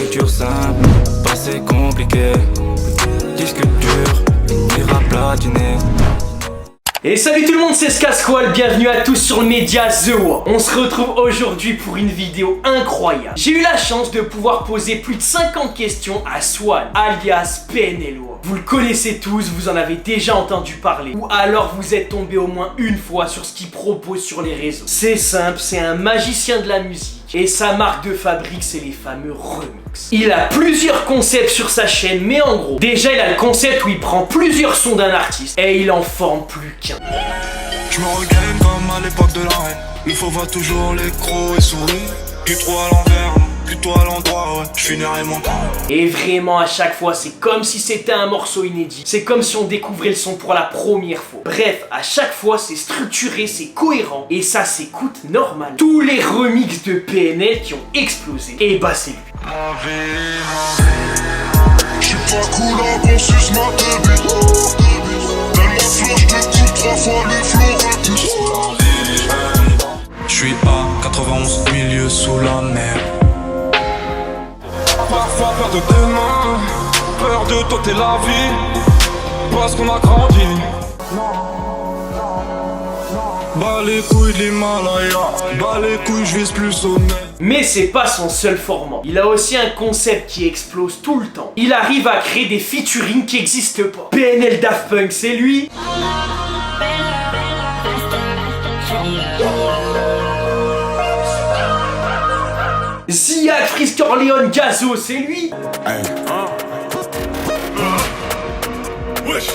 écriture simple, passé compliqué. Disque dur, une ira platiner. Et salut tout le monde, c'est Skasqual, bienvenue à tous sur le média The War. On se retrouve aujourd'hui pour une vidéo incroyable. J'ai eu la chance de pouvoir poser plus de 50 questions à Swan, alias PNL War. Vous le connaissez tous, vous en avez déjà entendu parler, ou alors vous êtes tombé au moins une fois sur ce qu'il propose sur les réseaux. C'est simple, c'est un magicien de la musique. Et sa marque de fabrique, c'est les fameux remix. Il a plusieurs concepts sur sa chaîne, mais en gros, déjà il a le concept où il prend plusieurs sons d'un artiste et il en forme plus qu'un. Je me regagne comme à l'époque de la reine. Il faut voir toujours les crocs et sourire. Du trop à l'envers, plutôt à l'endroit, ouais. Je finirai mon temps. Et vraiment à chaque fois, c'est comme si c'était un morceau inédit. C'est comme si on découvrait le son pour la première fois. Bref, à chaque fois, c'est structuré, c'est cohérent. Et ça s'écoute normal. Tous les remixes de PNL qui ont explosé, et bah c'est lui. J'suis pas cool à bon sus ma débite. Tellement flow, j'te coupe 3 fois les flots. J'suis à 91, milieu sous la mer. Parfois peur de demain, peur de tenter la vie, parce qu'on a grandi. Bas les couilles de l'Himalaya, bas les couilles, j'vise plus au nez. Mais c'est pas son seul format. Il a aussi un concept qui explose tout le temps. Il arrive à créer des featuring qui n'existent pas. PNL Daft Punk, c'est lui. Ziad, Frisk Orleans, Gazo, c'est lui. Hey. Wesh.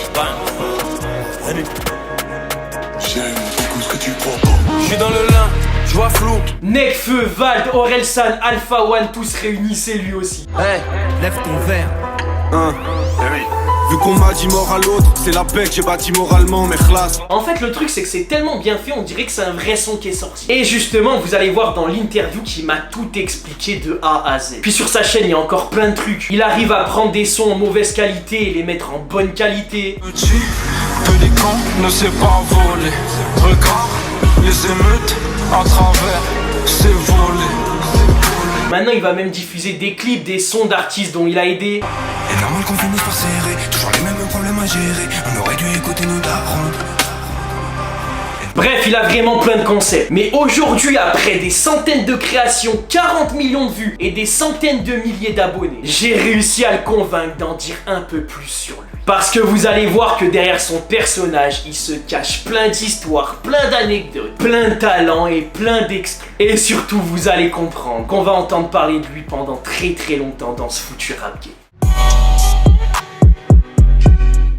J'aime beaucoup ce que tu proposes. J'suis dans le lin, j'vois flou. Nekfeu, Vald, Orelsan, Alpha One, tous réunis, c'est lui aussi. Hey, lève ton verre. Eh oui. Vu qu'on m'a dit mort à l'autre, c'est la paix que j'ai bâti moralement, mes classes. En fait, le truc, c'est que c'est tellement bien fait, on dirait que c'est un vrai son qui est sorti. Et justement, vous allez voir dans l'interview qu'il m'a tout expliqué de A à Z. Puis sur sa chaîne, il y a encore plein de trucs. Il arrive à prendre des sons en mauvaise qualité et les mettre en bonne qualité. Petit pélican ne sait pas voler. Regarde les émeutes à travers ses volets. Maintenant, il va même diffuser des clips, des sons d'artistes dont il a aidé. Et normal qu'on finisse par serrer, toujours les mêmes problèmes à gérer. On aurait dû écouter nos darons. Bref, il a vraiment plein de concepts. Mais aujourd'hui, après des centaines de créations, 40 millions de vues et des centaines de milliers d'abonnés, j'ai réussi à le convaincre d'en dire un peu plus sur lui. Parce que vous allez voir que derrière son personnage, il se cache plein d'histoires, plein d'anecdotes, plein de talents et plein d'exclus. Et surtout, vous allez comprendre qu'on va entendre parler de lui pendant très longtemps dans ce foutu rap game.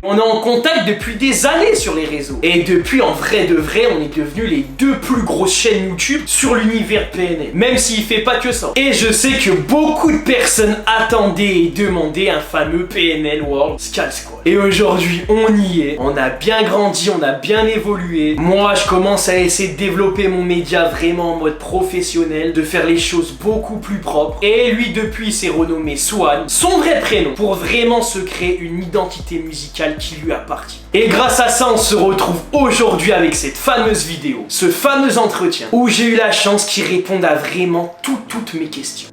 On est en contact depuis des années sur les réseaux. Et depuis, en vrai de vrai, on est devenus les deux plus grosses chaînes YouTube sur l'univers PNL. Même s'il fait pas que ça. Et je sais que beaucoup de personnes attendaient et demandaient un fameux PNL World Skasqual. Et aujourd'hui, on y est. On a bien grandi, on a bien évolué. Moi, je commence à essayer de développer mon média vraiment en mode professionnel, de faire les choses beaucoup plus propres. Et lui, depuis, s'est renommé Swan, son vrai prénom, pour vraiment se créer une identité musicale qui lui appartient. Et grâce à ça, on se retrouve aujourd'hui avec cette fameuse vidéo, ce fameux entretien, où j'ai eu la chance qu'il réponde à vraiment toutes mes questions.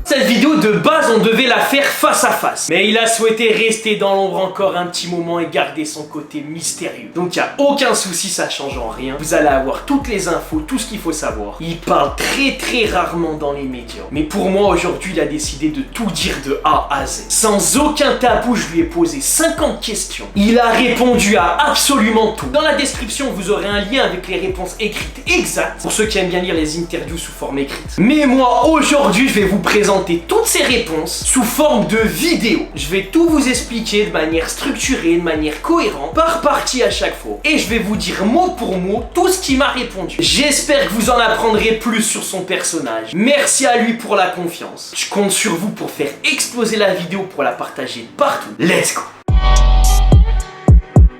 Cette vidéo de base, on devait la faire face à face. Mais il a souhaité rester dans l'ombre encore un petit moment et garder son côté mystérieux. Donc il n'y a aucun souci, ça change en rien. Vous allez avoir toutes les infos, tout ce qu'il faut savoir. Il parle très rarement dans les médias. Mais pour moi, aujourd'hui, il a décidé de tout dire de A à Z. Sans aucun tabou, je lui ai posé 50 questions. Il a répondu à absolument tout. Dans la description, vous aurez un lien avec les réponses écrites exactes. Pour ceux qui aiment bien lire les interviews sous forme écrite. Mais moi, aujourd'hui, je vais vous présenter toutes ces réponses sous forme de vidéo. Je vais tout vous expliquer de manière structurée, de manière cohérente, par partie à chaque fois. Et je vais vous dire mot pour mot tout ce qu'il m'a répondu. J'espère que vous en apprendrez plus sur son personnage. Merci à lui pour la confiance. Je compte sur vous pour faire exploser la vidéo, pour la partager partout. Let's go!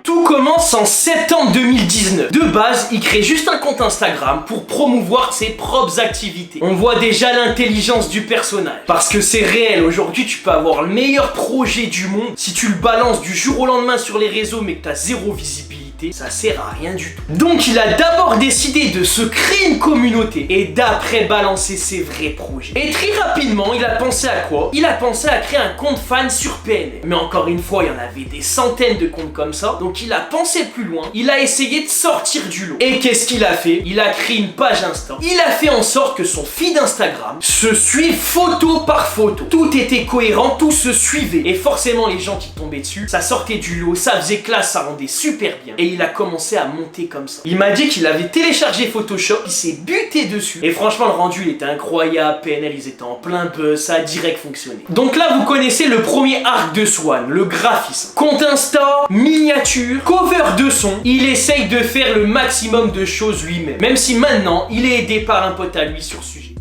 Tout commence en septembre 2019. De base, il crée juste un compte Instagram pour promouvoir ses propres activités. On voit déjà l'intelligence du personnage. Parce que c'est réel, aujourd'hui tu peux avoir le meilleur projet du monde. Si tu le balances du jour au lendemain sur les réseaux mais que t'as zéro visibilité, réalité, ça sert à rien du tout. Donc il a d'abord décidé de se créer une communauté et d'après balancer ses vrais projets. Et très rapidement, il a pensé à quoi? Il a pensé à créer un compte fan sur PNL. Mais encore une fois, il y en avait des centaines de comptes comme ça, donc il a pensé plus loin, il a essayé de sortir du lot. Et qu'est-ce qu'il a fait? Il a créé une page Insta. Il a fait en sorte que son feed Instagram se suive photo par photo. Tout était cohérent, tout se suivait. Et forcément, les gens qui tombaient dessus, ça sortait du lot, ça faisait classe, ça rendait super bien. Et il a commencé à monter comme ça. Il m'a dit qu'il avait téléchargé Photoshop, il s'est buté dessus. Et franchement, le rendu, il était incroyable. PNL, ils étaient en plein buzz, ça a direct fonctionné. Donc là, vous connaissez le premier arc de Swan, le graphisme. Compte Insta, miniature, cover de son. Il essaye de faire le maximum de choses lui-même. Même si maintenant, il est aidé par un pote à lui sur ce sujet.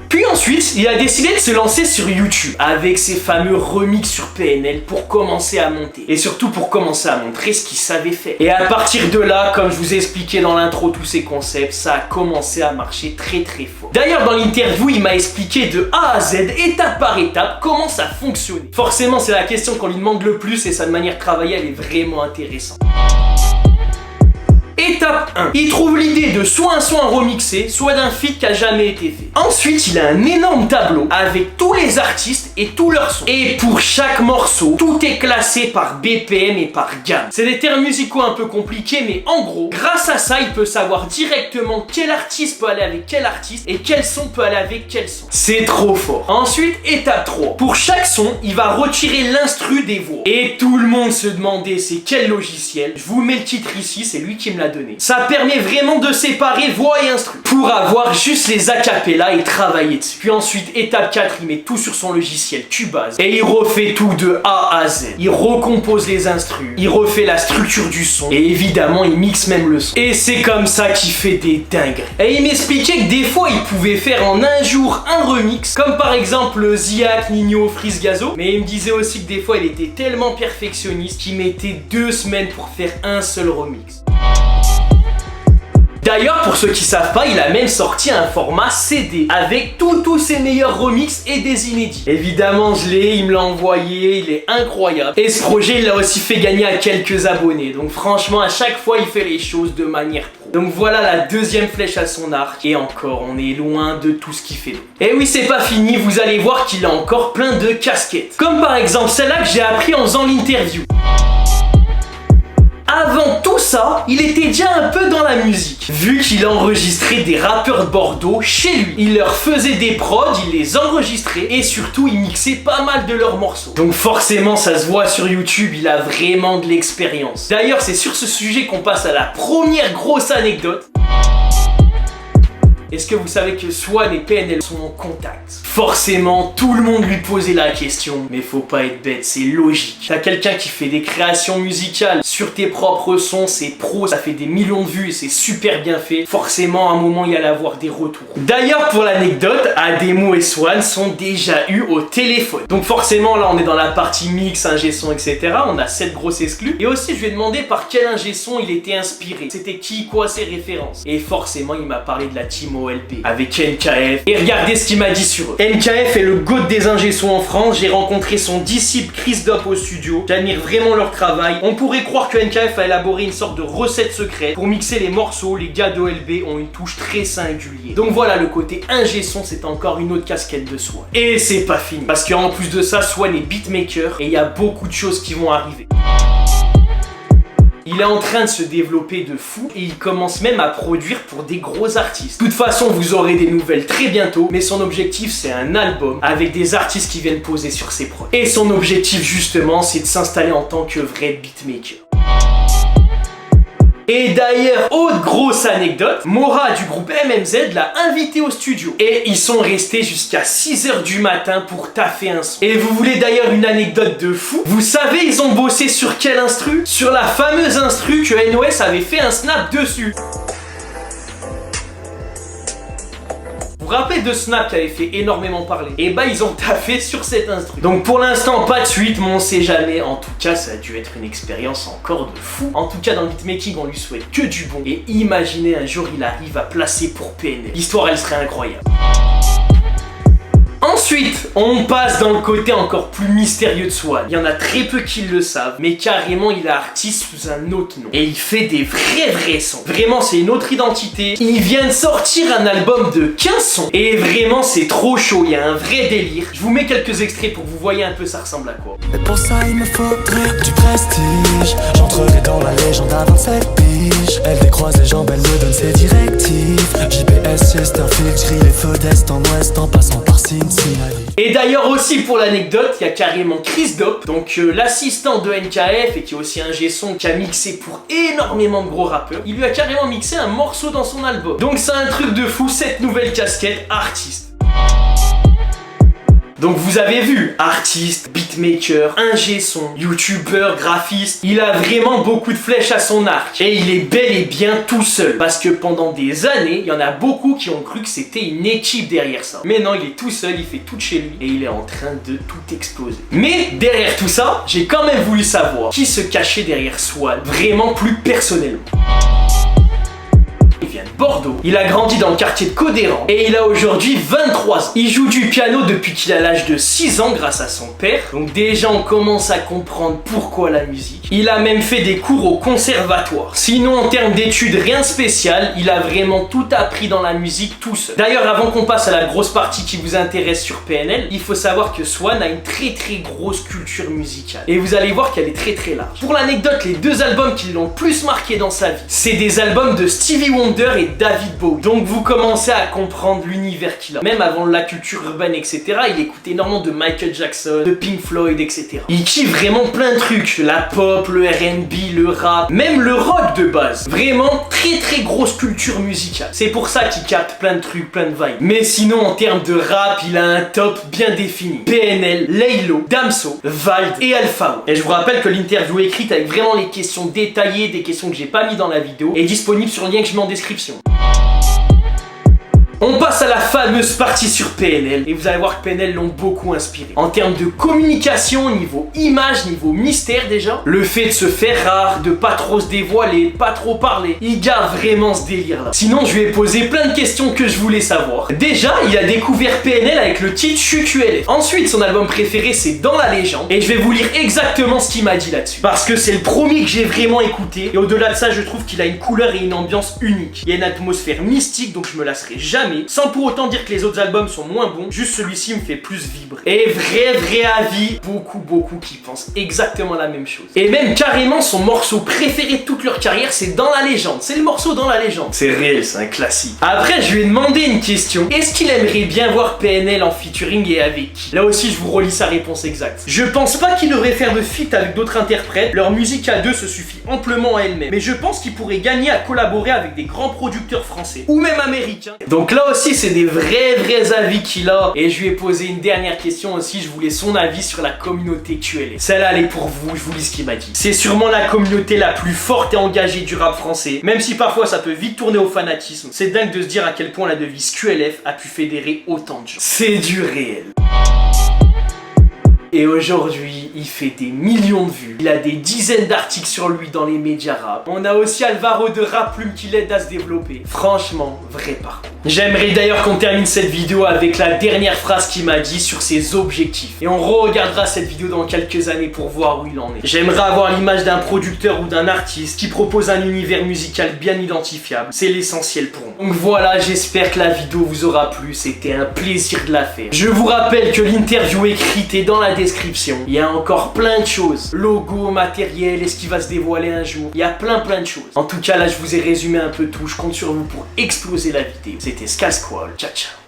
Puis ensuite, il a décidé de se lancer sur YouTube avec ses fameux remixes sur PNL pour commencer à monter. Et surtout pour commencer à montrer ce qu'il savait faire. Et à partir de là, comme je vous ai expliqué dans l'intro tous ces concepts, ça a commencé à marcher très très fort. D'ailleurs, dans l'interview, il m'a expliqué de A à Z, étape par étape, comment ça fonctionnait. Forcément, c'est la question qu'on lui demande le plus et sa manière de travailler, elle est vraiment intéressante. Étape 1. Il trouve l'idée de soit un son remixé, soit d'un feat qui a jamais été fait. Ensuite, il a un énorme tableau avec tous les artistes et tous leurs sons. Et pour chaque morceau, tout est classé par BPM et par gamme. C'est des termes musicaux un peu compliqués, mais en gros, grâce à ça, il peut savoir directement quel artiste peut aller avec quel artiste et quel son peut aller avec quel son. C'est trop fort. Ensuite, étape 3. Pour chaque son, il va retirer l'instru des voix. Et tout le monde se demandait c'est quel logiciel. Je vous mets le titre ici, c'est lui qui me l'a donné. Ça permet vraiment de séparer voix et instru pour avoir juste les acapellas et travailler dessus. Puis ensuite, étape 4, il met tout sur son logiciel Cubase et il refait tout de A à Z. Il recompose les instrus, il refait la structure du son et évidemment, il mixe même le son. Et c'est comme ça qu'il fait des dingueries. Et il m'expliquait que des fois, il pouvait faire en un jour un remix, comme par exemple Ziak, Nino, Freeze Gazo. Mais il me disait aussi que des fois, il était tellement perfectionniste qu'il mettait 2 semaines pour faire un seul remix. D'ailleurs, pour ceux qui savent pas, il a même sorti un format CD avec tous ses meilleurs remixes et des inédits. Évidemment, je l'ai, il me l'a envoyé, il est incroyable. Et ce projet, il l'a aussi fait gagner à quelques abonnés. Donc franchement, à chaque fois, il fait les choses de manière pro. Donc voilà la deuxième flèche à son arc. Et encore, on est loin de tout ce qu'il fait. Et oui, c'est pas fini, vous allez voir qu'il a encore plein de casquettes. Comme par exemple celle-là que j'ai appris en faisant l'interview. Avant tout ça, il était déjà un peu dans la musique, vu qu'il enregistrait des rappeurs de Bordeaux chez lui. Il leur faisait des prods, il les enregistrait et surtout il mixait pas mal de leurs morceaux. Donc forcément ça se voit sur YouTube, il a vraiment de l'expérience. D'ailleurs c'est sur ce sujet qu'on passe à la première grosse anecdote. Est-ce que vous savez que Swan et PNL sont en contact? Forcément, tout le monde lui posait la question, mais faut pas être bête, c'est logique. T'as quelqu'un qui fait des créations musicales sur tes propres sons, c'est pro, ça fait des millions de vues et c'est super bien fait. Forcément, à un moment, il y allait avoir des retours. D'ailleurs, pour l'anecdote, Ademo et Swan sont déjà eu au téléphone. Donc forcément, là, on est dans la partie mix, ingé son, etc. On a 7 grosses exclus. Et aussi, je lui ai demandé par quel ingé son il était inspiré. C'était qui, quoi, ses références. Et forcément, il m'a parlé de la team OLB avec NKF. Et regardez ce qu'il m'a dit sur eux. NKF est le GOAT des ingé-sons en France. J'ai rencontré son disciple Chris Dopp au studio. J'admire vraiment leur travail. On pourrait croire que NKF a élaboré une sorte de recette secrète pour mixer les morceaux. Les gars d'OLB ont une touche très singulière. Donc voilà, le côté ingé-son, c'est encore une autre casquette de Swan. Et c'est pas fini. Parce qu'en plus de ça, Swan est beatmaker et il y a beaucoup de choses qui vont arriver. Il est en train de se développer de fou et il commence même à produire pour des gros artistes. De toute façon, vous aurez des nouvelles très bientôt, mais son objectif c'est un album avec des artistes qui viennent poser sur ses prods. Et son objectif justement, c'est de s'installer en tant que vrai beatmaker. Et d'ailleurs, autre grosse anecdote, Mora du groupe MMZ l'a invité au studio. Et ils sont restés jusqu'à 6 h du matin pour taffer un son. Et vous voulez d'ailleurs une anecdote de fou? Vous savez, ils ont bossé sur quel instru? Sur la fameuse instru que NOS avait fait un snap dessus. Vous vous rappelez de Snap qui avait fait énormément parler? Et bah ils ont taffé sur cet instru. Donc pour l'instant pas de suite, mais on sait jamais. En tout cas ça a dû être une expérience encore de fou. En tout cas dans le beatmaking on lui souhaite que du bon. Et imaginez un jour il arrive à placer pour PNL. L'histoire elle serait incroyable. Ensuite, on passe dans le côté encore plus mystérieux de Swan. Il y en a très peu qui le savent, mais carrément il est artiste sous un autre nom. Et il fait des vrais sons. Vraiment, c'est une autre identité. Il vient de sortir un album de 15 sons. Et vraiment, c'est trop chaud, il y a un vrai délire. Je vous mets quelques extraits pour que vous voyez un peu ça ressemble à quoi. Et pour ça il me faudrait du prestige. J'entrerai dans la légende à 27 piges. Elle décroise les jambes, elle me donne ses directives. JPS, Chesterfield, j'grille les feux d'est en ouest en passant par Cincinnati. Et d'ailleurs aussi pour l'anecdote, il y a carrément Chris Dope, donc l'assistant de NKF et qui est aussi un G-son qui a mixé pour énormément de gros rappeurs. Il lui a carrément mixé un morceau dans son album. Donc c'est un truc de fou, cette nouvelle casquette, artiste. Donc vous avez vu, artiste, beatmaker, ingé son, youtubeur, graphiste, il a vraiment beaucoup de flèches à son arc. Et il est bel et bien tout seul. Parce que pendant des années, il y en a beaucoup qui ont cru que c'était une équipe derrière ça. Mais non, il est tout seul, il fait tout chez lui et il est en train de tout exploser. Mais derrière tout ça, j'ai quand même voulu savoir qui se cachait derrière Swan, vraiment plus personnellement. Il vient de Bordeaux, il a grandi dans le quartier de Codéran et il a aujourd'hui 23 ans. Il joue du piano depuis qu'il a l'âge de 6 ans grâce à son père. Donc déjà on commence à comprendre pourquoi la musique. Il a même fait des cours au conservatoire. Sinon en termes d'études rien de spécial, il a vraiment tout appris dans la musique tout seul. D'ailleurs avant qu'on passe à la grosse partie qui vous intéresse sur PNL, il faut savoir que Swan a une très grosse culture musicale. Et vous allez voir qu'elle est très large. Pour l'anecdote, les deux albums qui l'ont le plus marqué dans sa vie, c'est des albums de Stevie Wonder et David Bowie. Donc vous commencez à comprendre l'univers qu'il a. Même avant la culture urbaine, etc., il écoute énormément de Michael Jackson, de Pink Floyd, etc. Il kiffe vraiment plein de trucs. La pop, le R&B, le rap, même le rock de base. Vraiment très grosse culture musicale. C'est pour ça qu'il capte plein de trucs, plein de vibes. Mais sinon, en termes de rap, il a un top bien défini. PNL, Laylo, Damso, Vald et Alpha. Et je vous rappelle que l'interview écrite avec vraiment les questions détaillées, des questions que j'ai pas mis dans la vidéo, est disponible sur le lien que je mets en description. On passe à la fameuse partie sur PNL et vous allez voir que PNL l'ont beaucoup inspiré. En termes de communication, niveau image, niveau mystère déjà, le fait de se faire rare, de pas trop se dévoiler, de pas trop parler, il garde vraiment ce délire là. Sinon je lui ai posé plein de questions que je voulais savoir. Déjà il a découvert PNL avec le titre ChuQLF. Ensuite son album préféré c'est Dans la légende et je vais vous lire exactement ce qu'il m'a dit là-dessus. Parce que c'est le premier que j'ai vraiment écouté et au-delà de ça je trouve qu'il a une couleur et une ambiance unique. Il y a une atmosphère mystique donc je me lasserai jamais. Sans pour autant dire que les autres albums sont moins bons, juste celui-ci me fait plus vibrer. Et vrai avis, beaucoup qui pensent exactement la même chose. Et même carrément son morceau préféré de toute leur carrière, c'est Dans la légende. C'est le morceau Dans la légende. C'est réel, c'est un classique. Après, je lui ai demandé une question. Est-ce qu'il aimerait bien voir PNL en featuring et avec qui? Là aussi, je vous relis sa réponse exacte. Je pense pas qu'il devrait faire de feat avec d'autres interprètes. Leur musique à deux se suffit amplement à elle-même. Mais je pense qu'il pourrait gagner à collaborer avec des grands producteurs français ou même américains. Donc là aussi c'est des vrais avis qu'il a. Et je lui ai posé une dernière question aussi, je voulais son avis sur la communauté QLF. Celle-là elle est pour vous, je vous lis ce qu'il m'a dit. C'est sûrement la communauté la plus forte et engagée du rap français, même si parfois ça peut vite tourner au fanatisme. C'est dingue de se dire à quel point la devise QLF a pu fédérer autant de gens. C'est du réel. Et aujourd'hui, il fait des millions de vues. Il a des dizaines d'articles sur lui dans les médias rap. On a aussi Alvaro de Rap Plume qui l'aide à se développer. Franchement, vrai parcours. J'aimerais d'ailleurs qu'on termine cette vidéo avec la dernière phrase qu'il m'a dit sur ses objectifs. Et on re-regardera cette vidéo dans quelques années pour voir où il en est. J'aimerais avoir l'image d'un producteur ou d'un artiste qui propose un univers musical bien identifiable. C'est l'essentiel pour moi. Donc voilà, j'espère que la vidéo vous aura plu. C'était un plaisir de la faire. Je vous rappelle que l'interview écrite est dans la description. Il y a encore plein de choses. Logo, matériel, est-ce qu'il va se dévoiler un jour? Il y a plein de choses. En tout cas, là, je vous ai résumé un peu tout. Je compte sur vous pour exploser la vidéo. C'était Skull Squall. Ciao, ciao.